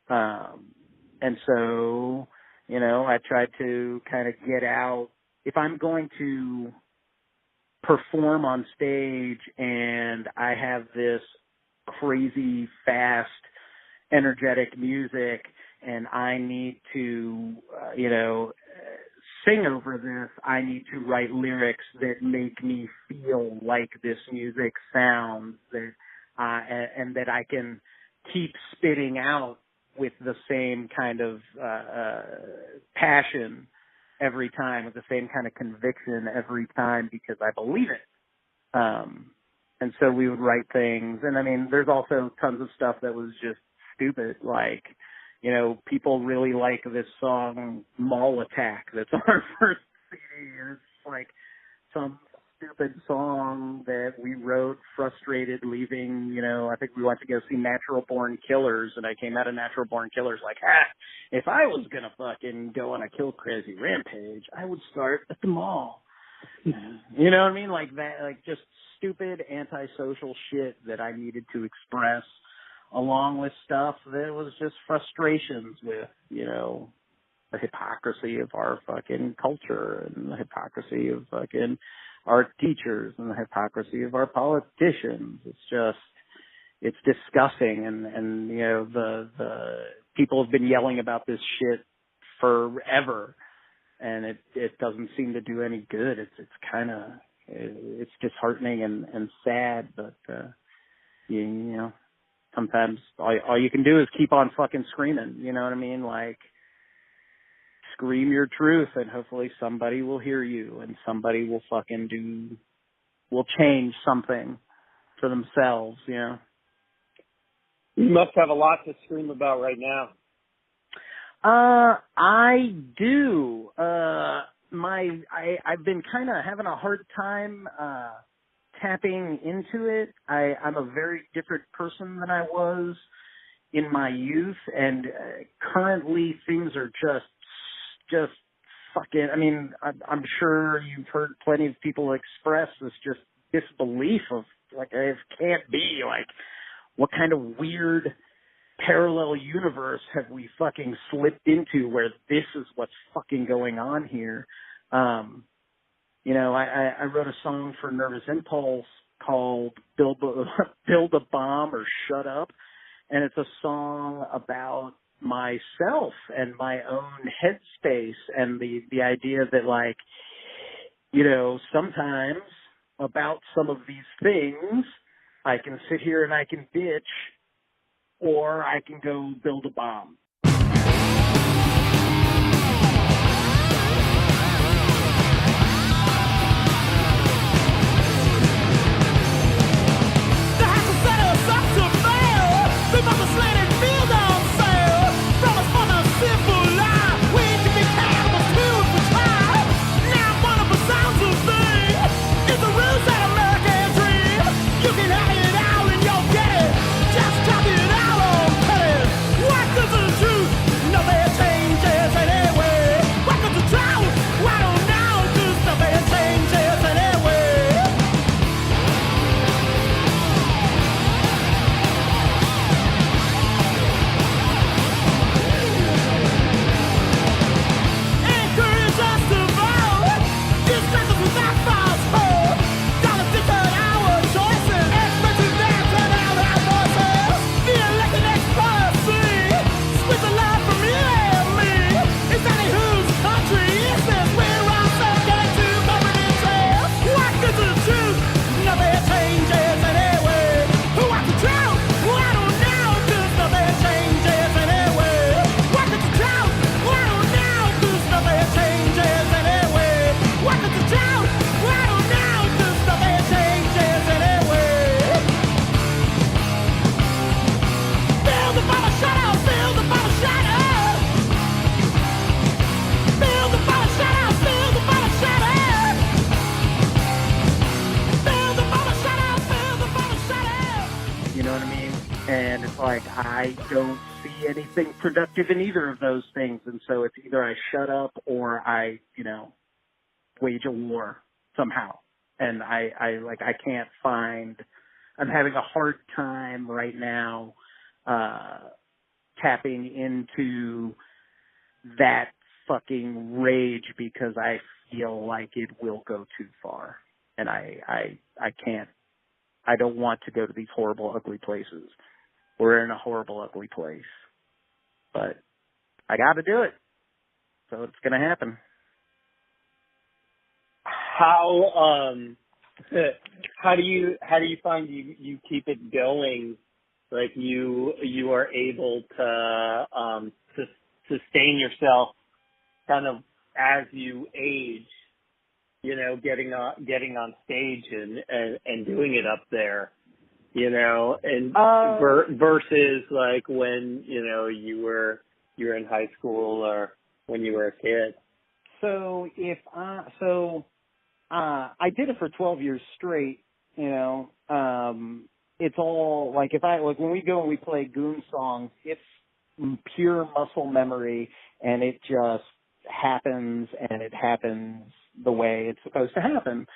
And so, you know, I tried to kind of get out. If I'm going to perform on stage and I have this crazy, fast, energetic music, and I need to, you know, sing over this, I need to write lyrics that make me feel like this music sounds, that and that I can keep spitting out with the same kind of passion every time, with the same kind of conviction every time, because I believe it. And so we would write things, and I mean, there's also tons of stuff that was just stupid, like, you know, people really like this song Mall Attack that's on our first CD. It's like some stupid song that we wrote frustrated leaving, you know, I think we went to go see Natural Born Killers, and I came out of Natural Born Killers like, if I was going to fucking go on a kill crazy rampage, I would start at the mall. You know what I mean? Like that, like just stupid antisocial shit that I needed to express along with stuff that was just frustrations with, you know, the hypocrisy of our fucking culture and the hypocrisy of fucking our teachers and the hypocrisy of our politicians. It's disgusting. And, you know, the people have been yelling about this shit forever, and it doesn't seem to do any good. It's disheartening and sad, but, you know, sometimes all you can do is keep on fucking screaming, you know what I mean? Like, scream your truth, and hopefully somebody will hear you, and somebody will will change something for themselves, you know? You must have a lot to scream about right now. I do. I've been kind of having a hard time, tapping into it. I'm a very different person than I was in my youth, and currently things are just fucking, I mean, I'm sure you've heard plenty of people express this just disbelief of, like, it can't be, like, what kind of weird parallel universe have we fucking slipped into where this is what's fucking going on here? You know, I wrote a song for Nervous Impulse called Build a Bomb or Shut Up, and it's a song about myself and my own headspace and the idea that, like, you know, sometimes about some of these things I can sit here and I can bitch, or I can go build a bomb. I don't see anything productive in either of those things. And so it's either I shut up or I, you know, wage a war somehow. And I can't find, I'm having a hard time right now, tapping into that fucking rage because I feel like it will go too far. And I can't, I don't want to go to these horrible, ugly places. We're in a horrible, ugly place, but I got to do it. So it's going to happen. How do you find you keep it going? Like you are able to sustain yourself kind of as you age, you know, getting on stage and doing it up there. You know, and versus like when, you know, you were in high school or when you were a kid. So I did it for 12 years straight, you know. It's all like when we go and we play Goon songs, it's pure muscle memory, and it just happens, and it happens the way it's supposed to happen.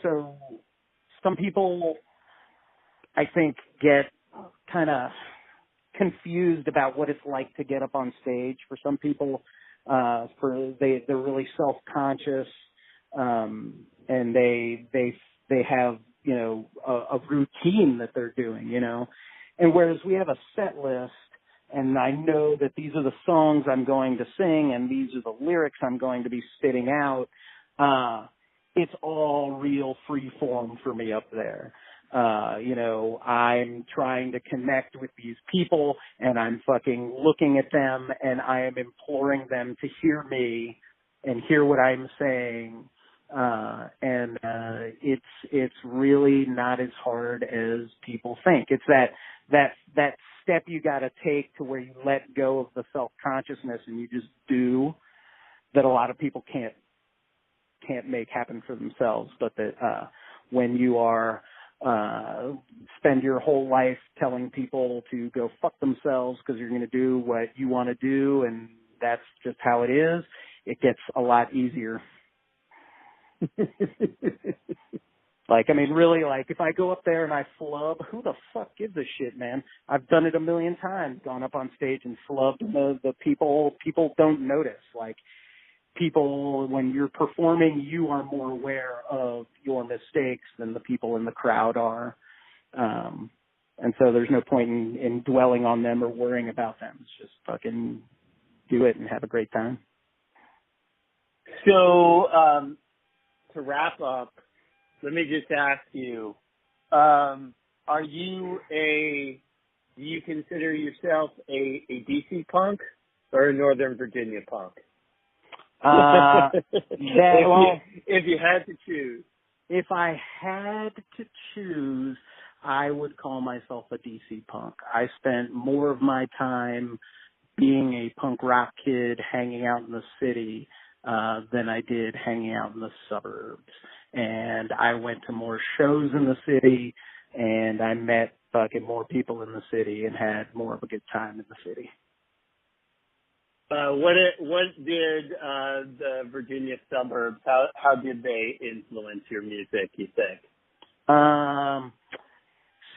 So some people I think, get kind of confused about what it's like to get up on stage. For some people, they're really self-conscious, and they have, you know, a routine that they're doing, you know. And whereas we have a set list, and I know that these are the songs I'm going to sing and these are the lyrics I'm going to be spitting out, it's all real free form for me up there. You know, I'm trying to connect with these people, and I'm fucking looking at them, and I am imploring them to hear me and hear what I'm saying. And it's really not as hard as people think. It's that step you got to take to where you let go of the self-consciousness and you just do, that a lot of people can't make happen for themselves. But that when you are spend your whole life telling people to go fuck themselves because you're going to do what you want to do, and that's just how it is, it gets a lot easier. Like, I mean, really, like, if I go up there and I flub, who the fuck gives a shit, man? I've done it a million times, gone up on stage and flubbed the people. People don't notice. Like, people, when you're performing, you are more aware of your mistakes than the people in the crowd are. And so there's no point in dwelling on them or worrying about them. It's just fucking do it and have a great time. So, to wrap up, let me just ask you, do you consider yourself a DC punk or a Northern Virginia punk? If you had to choose. If I had to choose, I would call myself a DC punk. I spent more of my time being a punk rock kid hanging out in the city than I did hanging out in the suburbs. And I went to more shows in the city, and I met fucking more people in the city and had more of a good time in the city. What did the Virginia suburbs, how did they influence your music, you think?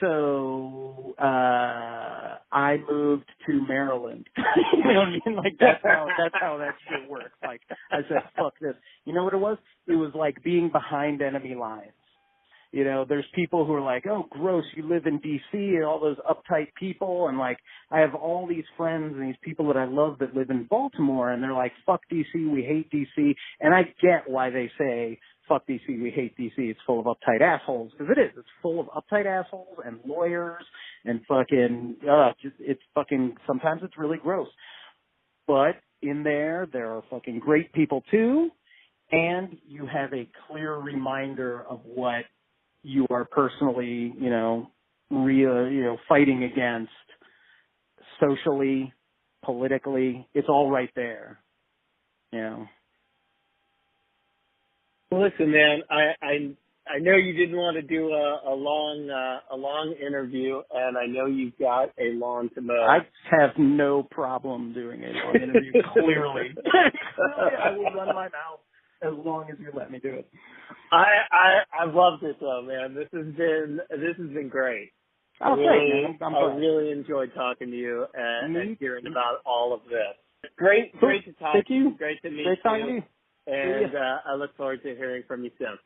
So I moved to Maryland. You know what I mean? Like, that's how that shit works. Like, I said, fuck this. You know what it was? It was like being behind enemy lines. You know, there's people who are like, oh, gross, you live in D.C. and all those uptight people. And, like, I have all these friends and these people that I love that live in Baltimore, and they're like, fuck D.C., we hate D.C. And I get why they say, fuck D.C., we hate D.C., it's full of uptight assholes. Because it is. It's full of uptight assholes and lawyers and fucking, it's fucking, sometimes it's really gross. But in there are fucking great people, too. And you have a clear reminder of what you are personally, fighting against socially, politically. It's all right there. You know. Listen, man, I know you didn't want to do a long interview, and I know you've got a lawn to mow. I have no problem doing a long interview. Clearly, I will run my mouth as long as you let me do it. I've loved it though, man. This has been great. Oh, great, man. I really enjoyed talking to you and hearing about all of this. Great to talk. Thank you. Great to meet Great talking to you. And I look forward to hearing from you soon.